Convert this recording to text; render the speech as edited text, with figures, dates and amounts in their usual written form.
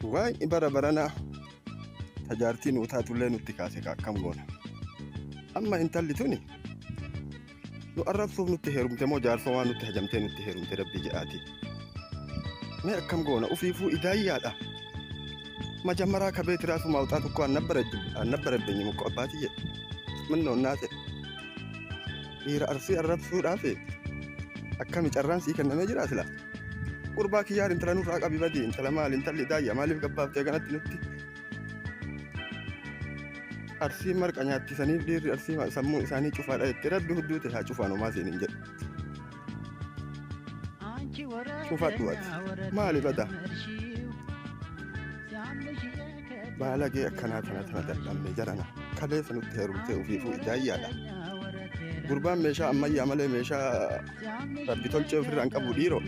Waa'ee bara baranaa tajaajiltiin utaatullee nutti kaase akkam goona. Amma intalli tuni nu arrabsuuf nutti heerumte moo jaarsoo waan nutti hajamtee nutti heerumte rabbii jedhaati. Mee akkam goona ufiifuu idaayyaadha. Majammaraa kabee tiraasu maawxaa tokko annabbareddenyi mukko abbaatii jedhe. Minnoon naate dhiira arsii arrabsuudhaaf akkami carraan sii kennamee jira sila. Gurbaa kiyyaar intala nurraa qabi badii intala maal intalli daayya maaliif gabbaaftee kanatti nutti. Arsii marqa nyaattisaniif dhiirri arsii sammuu isaanii cufaadha jettee rabbi hudduute haa cufaan homaa seeniin jedhu. Cufadhu ati maali bada baalagee akkanaa tana dadhabne jarana kaleessa nutti heerumtee ufiifuu idaayyaadha. Gurbaan meeshaa ammayyaa malee meeshaa rabbi tolchee ofirraan qabu dhiiroo.